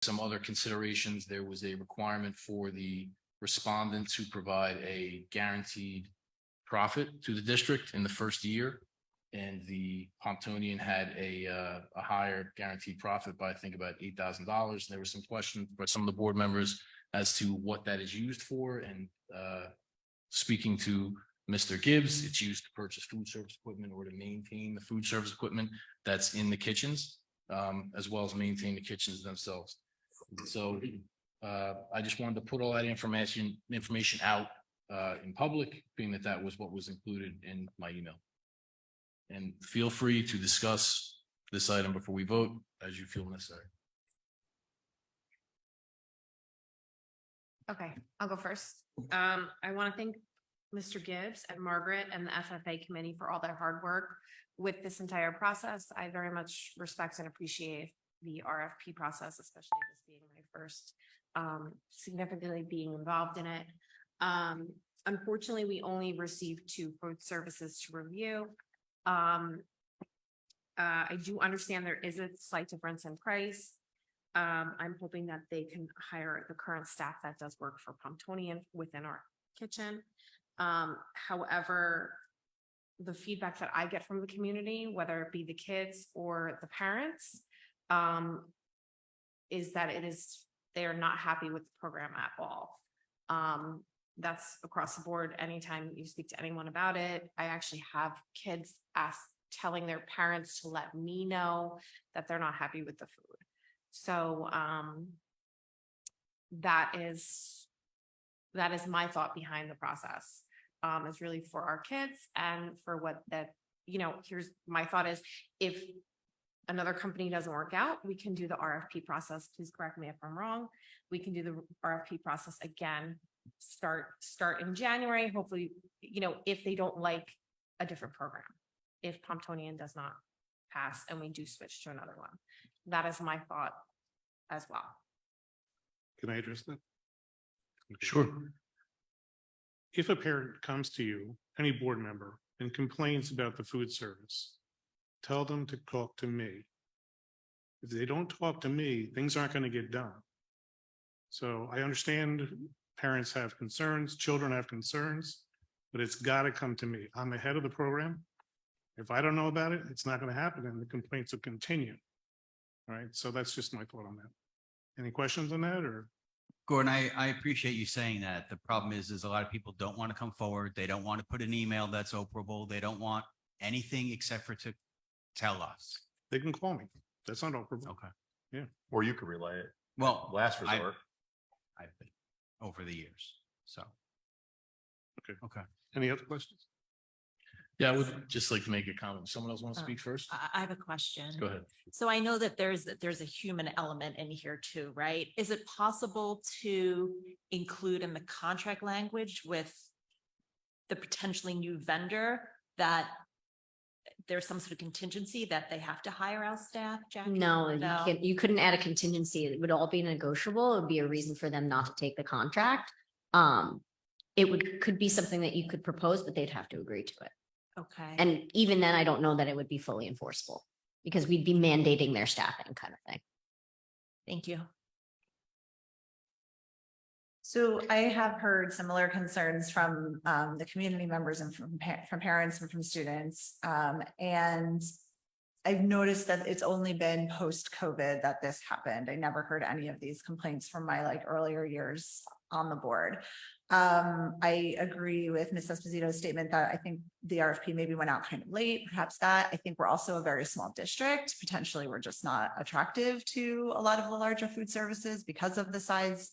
some other considerations. There was a requirement for the respondent to provide a guaranteed profit to the district in the first year. And the Pomptonian had a higher guaranteed profit by, I think, about $8,000. There were some questions by some of the board members as to what that is used for. And speaking to Mr. Gibbs, it's used to purchase food service equipment or to maintain the food service equipment that's in the kitchens, as well as maintain the kitchens themselves. So I just wanted to put all that information out in public, being that that was what was included in my email. And feel free to discuss this item before we vote as you feel necessary. Okay, I'll go first. I want to thank Mr. Gibbs and Margaret and the FFA committee for all their hard work with this entire process. I very much respect and appreciate the RFP process, especially this being my first significantly being involved in it. Unfortunately, we only received 2 food services to review. I do understand there is a slight difference in price. I'm hoping that they can hire the current staff that does work for Pomptonian within our kitchen. However, the feedback that I get from the community, whether it be the kids or the parents, is that they are not happy with the program at all. That's across the board. Anytime you speak to anyone about it, I actually have kids telling their parents to let me know that they're not happy with the food. So that is my thought behind the process. Is really for our kids and for what that, here's my thought is, if another company doesn't work out, we can do the RFP process. Please correct me if I'm wrong. We can do the RFP process again, start in January. Hopefully, if they don't like a different program, if Pomptonian does not pass and we do switch to another one. That is my thought as well. Can I address that? Sure. If a parent comes to you, any board member, and complains about the food service, tell them to talk to me. If they don't talk to me, things aren't going to get done. So I understand parents have concerns, children have concerns, but it's got to come to me. I'm the head of the program. If I don't know about it, it's not going to happen and the complaints will continue. All right. So that's just my thought on that. Any questions on that or? Gordon, I appreciate you saying that. The problem is a lot of people don't want to come forward. They don't want to put an email that's operable. They don't want anything except for to tell us. They can call me. That's not operable. Okay. Yeah. Or you could relay it. Well, Last resort. I've been over the years. So. Okay. Okay. Any other questions? Yeah, I would just like to make a comment. Someone else want to speak first? I have a question. Go ahead. So I know that there's a human element in here too, right? Is it possible to include in the contract language with the potentially new vendor that there's some sort of contingency that they have to hire out staff, Jackie? No, you couldn't add a contingency. It would all be negotiable. It would be a reason for them not to take the contract. It could be something that you could propose, but they'd have to agree to it. Okay. And even then, I don't know that it would be fully enforceable because we'd be mandating their staffing kind of thing. Thank you. So I have heard similar concerns from the community members and from parents and from students. And I've noticed that it's only been post-COVID that this happened. I never heard any of these complaints from my earlier years on the board. I agree with Ms. Esposito's statement that I think the RFP maybe went out kind of late, perhaps that. I think we're also a very small district. Potentially, we're just not attractive to a lot of the larger food services because of the size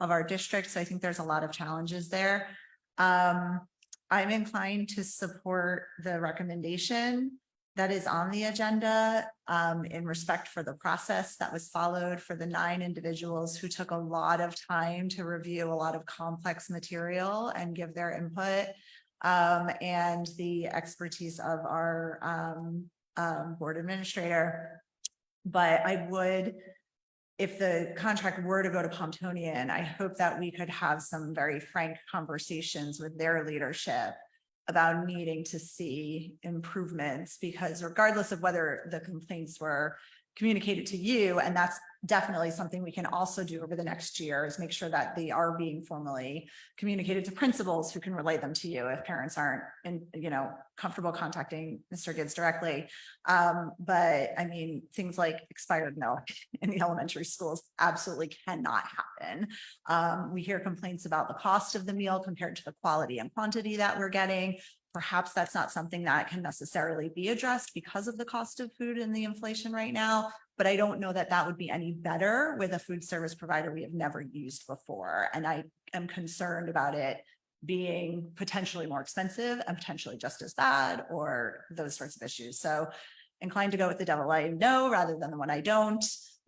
of our district. So I think there's a lot of challenges there. I'm inclined to support the recommendation that is on the agenda in respect for the process that was followed for the 9 individuals who took a lot of time to review a lot of complex material and give their input and the expertise of our board administrator. But I would, if the contract were to go to Pomptonian, I hope that we could have some very frank conversations with their leadership about needing to see improvements, because regardless of whether the complaints were communicated to you, and that's definitely something we can also do over the next year is make sure that they are being formally communicated to principals who can relay them to you if parents aren't comfortable contacting Mr. Gibbs directly. But I mean, things like expired milk in the elementary schools absolutely cannot happen. We hear complaints about the cost of the meal compared to the quality and quantity that we're getting. Perhaps that's not something that can necessarily be addressed because of the cost of food and the inflation right now. But I don't know that that would be any better with a food service provider we have never used before. And I am concerned about it being potentially more expensive and potentially just as bad or those sorts of issues. So inclined to go with the devil I know rather than the one I don't.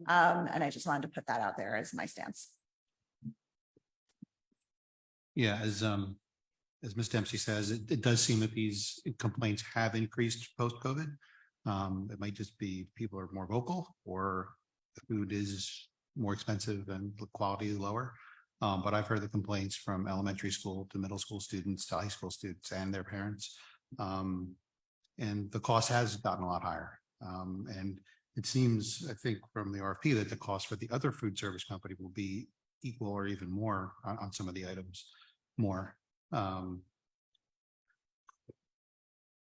And I just wanted to put that out there as my stance. Yeah, as Ms. Dempsey says, it does seem that these complaints have increased post-COVID. It might just be people are more vocal or the food is more expensive and the quality is lower. But I've heard the complaints from elementary school to middle school students to high school students and their parents. And the cost has gotten a lot higher. And it seems, I think, from the RFP that the cost for the other food service company will be equal or even more on some of the items more.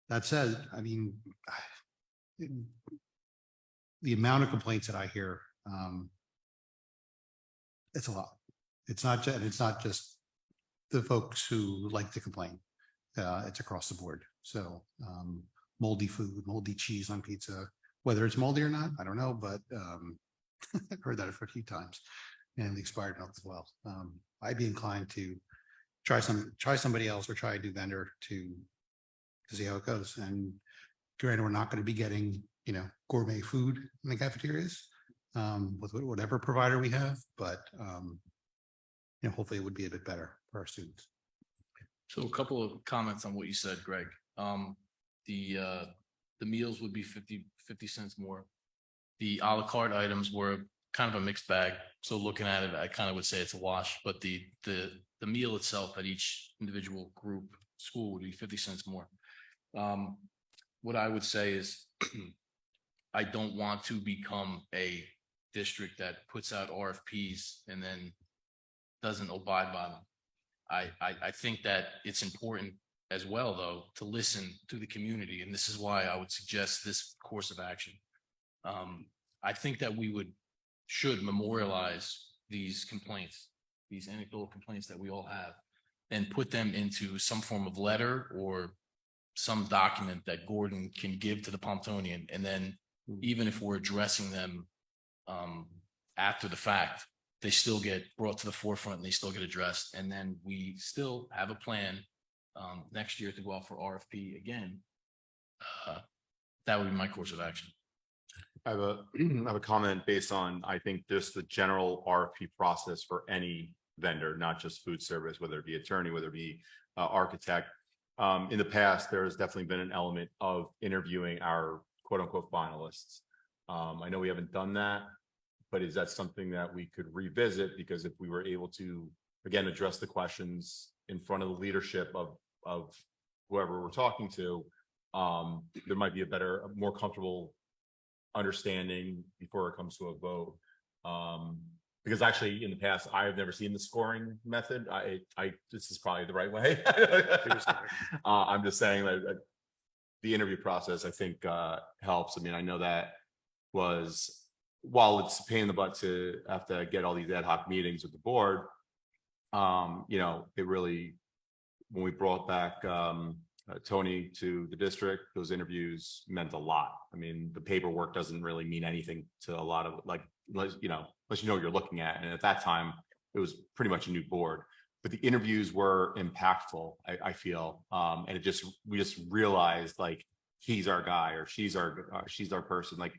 That said, I mean, the amount of complaints that I hear, it's a lot. It's not just the folks who like to complain. It's across the board. So moldy food, moldy cheese on pizza, whether it's moldy or not, I don't know, but I've heard that a few times, and the expired milk as well. I'd be inclined to try somebody else or try a new vendor to see how it goes. And granted, we're not going to be getting, gourmet food in the cafeterias with whatever provider we have, but hopefully it would be a bit better for our students. So a couple of comments on what you said, Greg. The meals would be 50 cents more. The a la carte items were kind of a mixed bag. So looking at it, I kind of would say it's a wash, but the meal itself at each individual group school would be 50 cents more. What I would say is I don't want to become a district that puts out RFPs and then doesn't abide by them. I think that it's important as well, though, to listen to the community. And this is why I would suggest this course of action. I think that we should memorialize these complaints, these anecdotal complaints that we all have, and put them into some form of letter or some document that Gordon can give to the Pontonian. And then even if we're addressing them after the fact, they still get brought to the forefront and they still get addressed. And then we still have a plan next year to go out for RFP again. That would be my course of action. I have a comment based on, I think, just the general RFP process for any vendor, not just food service, whether it be attorney, whether it be architect. In the past, there has definitely been an element of interviewing our quote unquote finalists. I know we haven't done that, but is that something that we could revisit? Because if we were able to, again, address the questions in front of the leadership of whoever we're talking to, there might be a better, more comfortable understanding before it comes to a vote. Because actually in the past, I have never seen the scoring method. This is probably the right way. I'm just saying that the interview process, I think, helps. I mean, I know that was, while it's a pain in the butt to have to get all these ad hoc meetings with the board, it really, when we brought back Tony to the district, those interviews meant a lot. I mean, the paperwork doesn't really mean anything to a lot of, unless you know what you're looking at. And at that time, it was pretty much a new board. But the interviews were impactful, I feel. And we just realized like he's our guy or she's our person. Like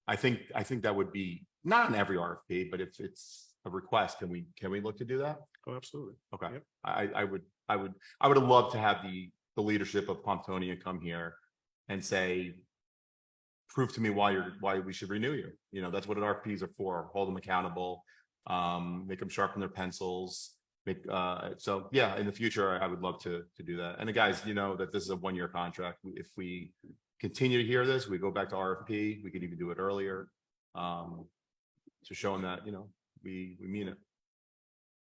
I think that would be not in every RFP, but if it's a request, can we look to do that? Oh, absolutely. Okay. Yep. I would have loved to have the leadership of Pontonian come here and say, prove to me why we should renew you. That's what RFPs are for. Hold them accountable, make them sharpen their pencils. So yeah, in the future, I would love to do that. And the guys, that this is a 1-year contract. If we continue to hear this, we go back to RFP. We could even do it earlier. to show them that, you know, we mean it.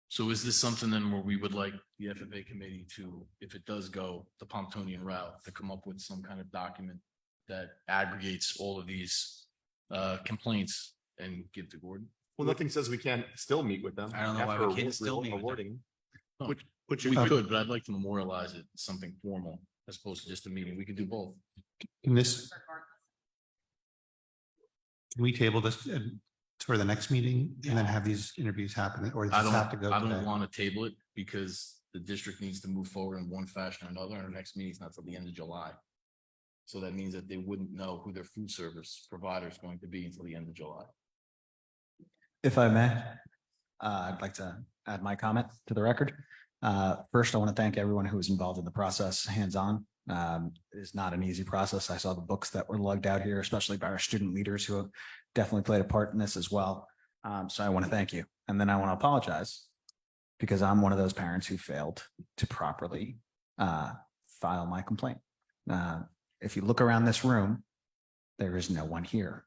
So is this something then where we would like the FFA committee to, if it does go the Pontonian route, to come up with some kind of document that aggregates all of these complaints and give to Gordon? Well, nothing says we can't still meet with them. I don't know why after we can't still meet with them. awarding. No, Which we you could, but I'd like to memorialize it, as something formal, as opposed to just a meeting. We could do both. Can we table this for the next meeting and then have these interviews happen, or does I this have to don't, go I don't today? want to table it because the district needs to move forward in one fashion or another, and our next meeting is not till the end of July. So that means that they wouldn't know who their food service provider is going to be until the end of July. If I may, I'd like to add my comment to the record. First, I want to thank everyone who was involved in the process, hands-on. It is not an easy process. I saw the books that were lugged out here, especially by our student leaders who have definitely played a part in this as well. So I want to thank you. And then I want to apologize because I'm one of those parents who failed to properly file my complaint. If you look around this room, there is no one here.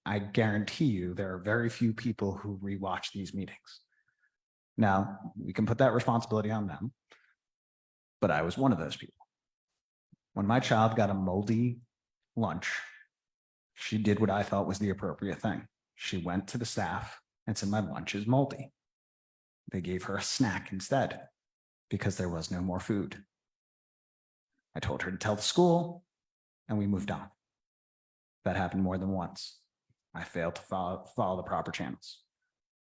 I guarantee you there are very few people who rewatch these meetings. Now, we can put that responsibility on them, but I was one of those people. When my child got a moldy lunch, she did what I thought was the appropriate thing. She went to the staff and said, "My lunch is moldy." They gave her a snack instead because there was no more food. I told her to tell the school and we moved on. That happened more than once. I failed to follow the proper channels.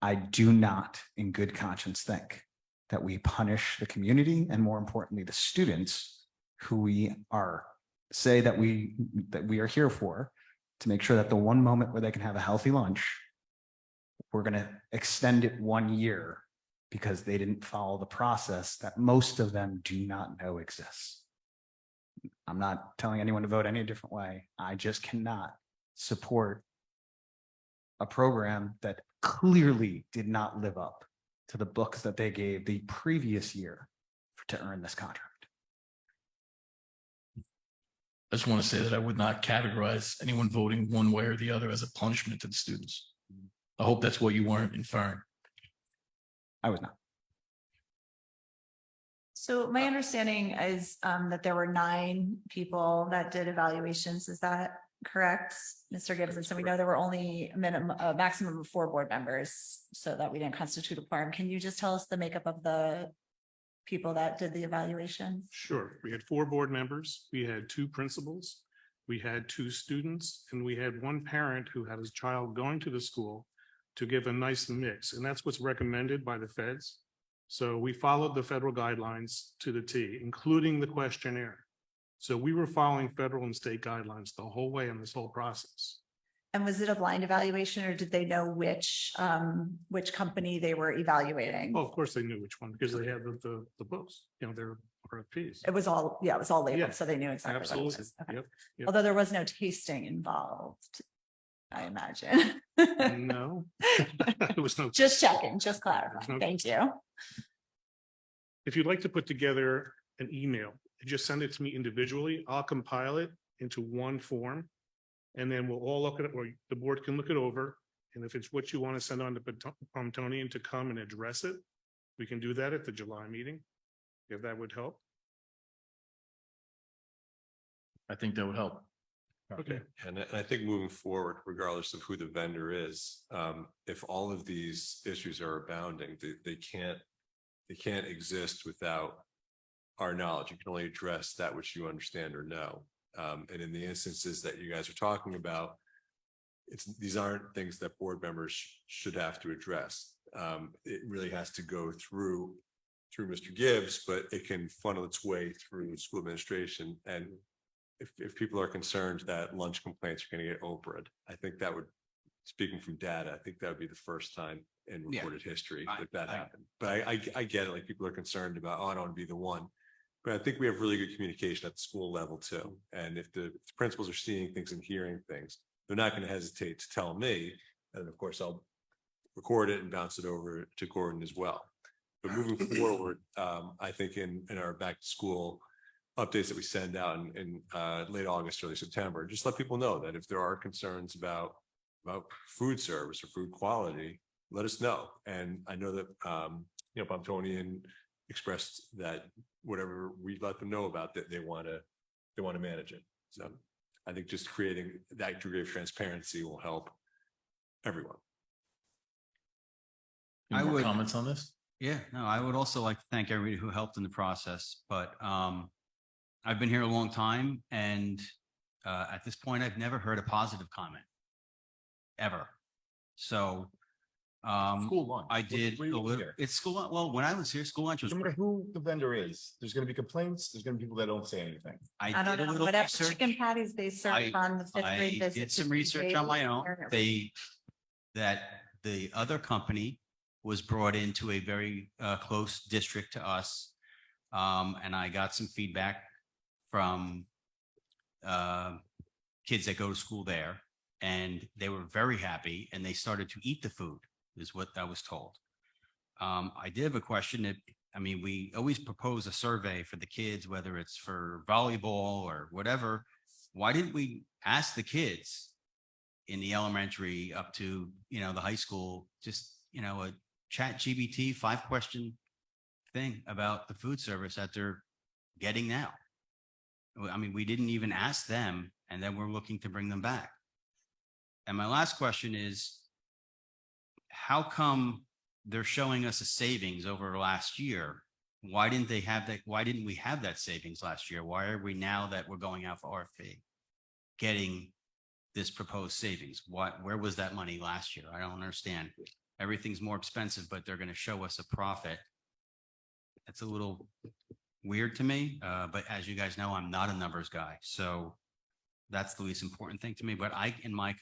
I do not, in good conscience, think that we punish the community and, more importantly, the students who we are say that we are here for, to make sure that the one moment where they can have a healthy lunch, we're going to extend it 1 year because they didn't follow the process that most of them do not know exists. I'm not telling anyone to vote any different way. I just cannot support a program that clearly did not live up to the books that they gave the previous year to earn this contract. I just want to say that I would not categorize anyone voting one way or the other as a punishment to the students. I hope that's what you weren't inferring. I was not. So my understanding is that there were 9 people that did evaluations. Is that correct, Mr. Gibson? So we know there were only a maximum of 4 board members, so that we didn't constitute a quorum. Can you just tell us the makeup of the people that did the evaluation? Sure. We had 4 board members. We had 2 principals. We had 2 students, and we had 1 parent who had his child going to the school to give a nice mix. And that's what's recommended by the feds. So we followed the federal guidelines to the T, including the questionnaire. So we were following federal and state guidelines the whole way in this whole process. And was it a blind evaluation, or did they know which company they were evaluating? Oh, of course they knew which one because they had the books, you know, their RFPs. It was all labeled, Yeah, so they knew exactly what it Absolutely. was. Okay. Yep. Yep. Although there was no tasting involved, I imagine. No. It was no. Just checking, just There's clarifying. no- Thank you. If you'd like to put together an email, just send it to me individually. I'll compile it into one form. And then we'll all look at it, or the board can look it over. And if it's what you want to send on to Pontonian to come and address it, we can do that at the July meeting, if that would help. I think that would help. Okay. And I think moving forward, regardless of who the vendor is, if all of these issues are abounding, they can't exist without our knowledge. You can only address that which you understand or know. And in the instances that you guys are talking about, these aren't things that board members should have to address. It really has to go through Mr. Gibbs, but it can funnel its way through school administration. And if people are concerned that lunch complaints are going to get overed, I think that would, speaking from data, I think that would be the first time in recorded history that happened. But I get it, like people are concerned about, oh, I don't want to be the one. But I think we have really good communication at the school level too. And if the principals are seeing things and hearing things, they're not going to hesitate to tell me. And of course, I'll record it and bounce it over to Gordon as well. But moving forward, I think in our back to school updates that we send out in late August, early September, just let people know that if there are concerns about about food service or food quality, let us know. And I know that, Pontonian expressed that whatever we let them know about, that they want to manage it. So I think just creating that degree of transparency will help everyone. Any I more would- comments on this? Yeah, no, I would also like to thank everybody who helped in the process, but I've been here a long time and at this point, I've never heard a positive comment. Ever. So School lunch. I did What are you a doing little, here? it's school, well, when I was here, school lunch was, No matter who the vendor is, there's gonna be complaints, there's gonna be people that don't say anything. I I don't did a know, little whatever research. chicken patties they serve I- on the fifth I grade visit. did to some research on my own. they. That the other company was brought into a very close district to us. And I got some feedback from kids that go to school there, and they were very happy and they started to eat the food, is what I was told. I did have a question that, I mean, we always propose a survey for the kids, whether it's for volleyball or whatever. Why didn't we ask the kids in the elementary up to, the high school, just, a ChatGPT 5-question thing about the food service that they're getting now? I mean, we didn't even ask them, and then we're looking to bring them back. And my last question is, how come they're showing us a savings over last year? Why didn't they have that? Why didn't we have that savings last year? Why are we, now that we're going out for RFP, getting this proposed savings? Where was that money last year? I don't understand. Everything's more expensive, but they're going to show us a profit. That's a little weird to me. But as you guys know, I'm not a numbers guy. So that's the least important thing to me. But in my